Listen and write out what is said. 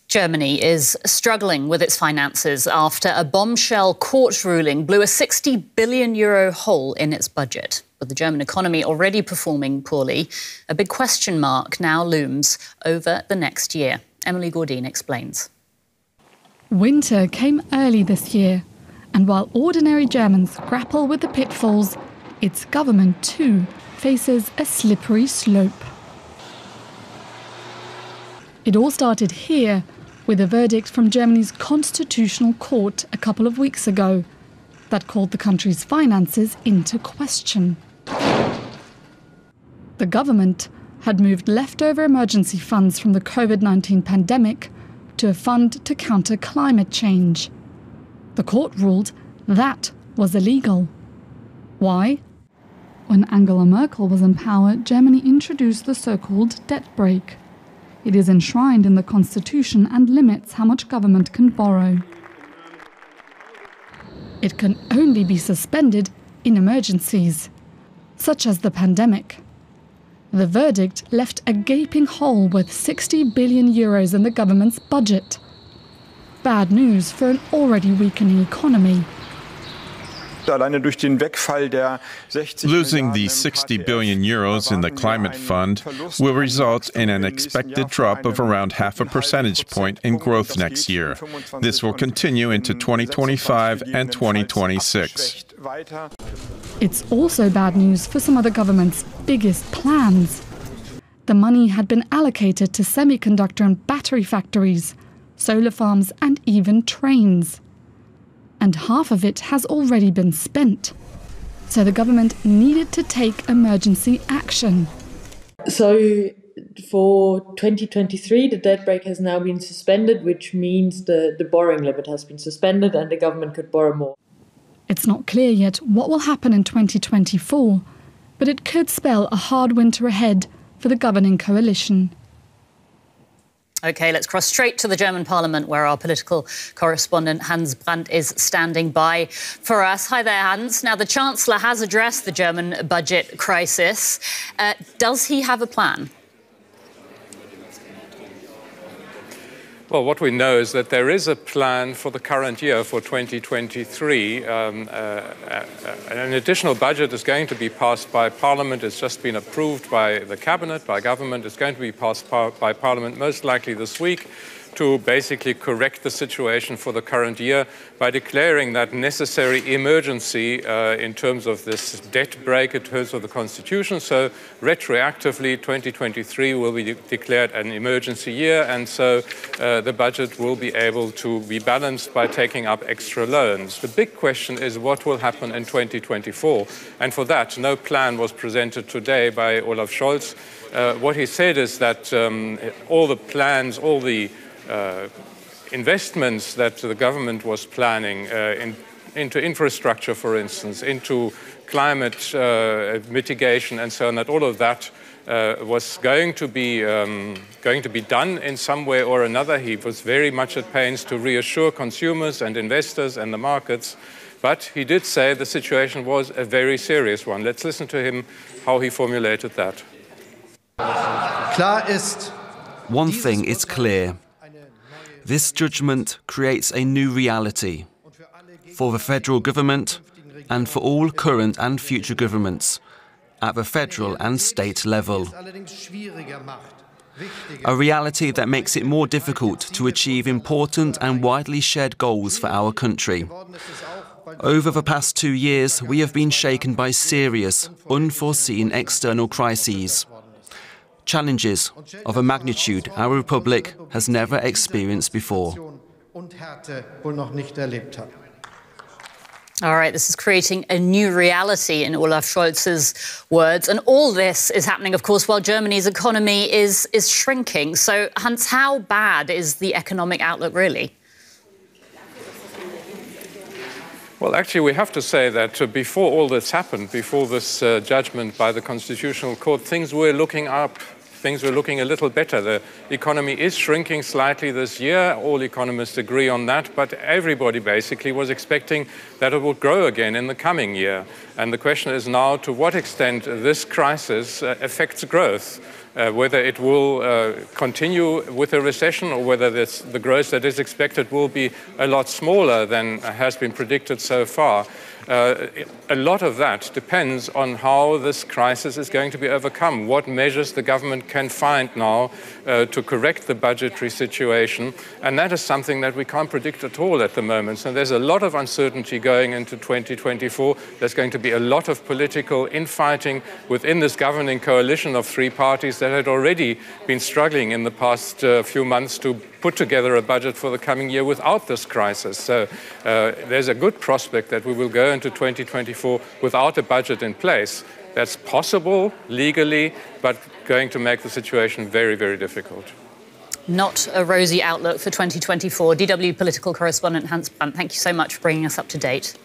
Germany is struggling with its finances after a bombshell court ruling blew a €60 billion hole in its budget. With the German economy already performing poorly, a big question mark now looms over the next year. Emily Gordine explains. Winter came early this year, and while ordinary Germans grapple with the pitfalls, its government too faces a slippery slope. It all started here, with a verdict from Germany's constitutional court a couple of weeks ago that called the country's finances into question. The government had moved leftover emergency funds from the COVID-19 pandemic to a fund to counter climate change. The court ruled that was illegal. Why? When Angela Merkel was in power, Germany introduced the so-called debt brake. It is enshrined in the constitution and limits how much government can borrow. It can only be suspended in emergencies, such as the pandemic. The verdict left a gaping hole worth €60 billion in the government's budget. Bad news for an already weakening economy. Losing the €60 billion in the climate fund will result in an expected drop of around half a percentage point in growth next year. This will continue into 2025 and 2026. It's also bad news for some of the government's biggest plans. The money had been allocated to semiconductor and battery factories, solar farms and even trains. And half of it has already been spent. So the government needed to take emergency action. So for 2023, the debt brake has now been suspended, which means the borrowing limit has been suspended and the government could borrow more. It's not clear yet what will happen in 2024, but it could spell a hard winter ahead for the governing coalition. OK, let's cross straight to the German Parliament, where our political correspondent Hans Brandt is standing by for us. Hi there, Hans. Now, the Chancellor has addressed the German budget crisis. Does he have a plan? Well, what we know is that there is a plan for the current year, for 2023. An additional budget is going to be passed by Parliament. It's just been approved by the Cabinet, by government. It's going to be passed by Parliament most likely this week to basically correct the situation for the current year by declaring that necessary emergency in terms of this debt brake in terms of the Constitution. So retroactively, 2023 will be declared an emergency year, and so the budget will be able to be balanced by taking up extra loans. The big question is what will happen in 2024, and for that, no plan was presented today by Olaf Scholz. What he said is that all the plans, all the investments that the government was planning into infrastructure, for instance, into climate mitigation and so on, that all of that was going to be done in some way or another. He was very much at pains to reassure consumers and investors and the markets, but he did say the situation was a very serious one. Let's listen to him, how he formulated that. One thing is clear. This judgment creates a new reality for the federal government and for all current and future governments at the federal and state level. A reality that makes it more difficult to achieve important and widely shared goals for our country. Over the past 2 years, we have been shaken by serious, unforeseen external crises. Challenges of a magnitude our republic has never experienced before. All right, this is creating a new reality, in Olaf Scholz's words. And all this is happening, of course, while Germany's economy is shrinking. So, Hans, how bad is the economic outlook really? Well, actually, we have to say that before all this happened, before this judgment by the Constitutional Court, things were looking up things were looking a little better. The economy is shrinking slightly this year. All economists agree on that, but everybody basically was expecting that it would grow again in the coming year. And the question is now to what extent this crisis affects growth. Whether it will continue with a recession or whether the growth that is expected will be a lot smaller than has been predicted so far. A lot of that depends on how this crisis is going to be overcome, what measures the government can find now to correct the budgetary situation. And that is something that we can't predict at all at the moment. So there's a lot of uncertainty going into 2024. There's going to be a lot of political infighting within this governing coalition of three parties that had already been struggling in the past few months to put together a budget for the coming year without this crisis. So there's a good prospect that we will go into 2024 without a budget in place. That's possible legally, but going to make the situation very, very difficult. Not a rosy outlook for 2024. DW political correspondent Hans Brandt, thank you so much for bringing us up to date.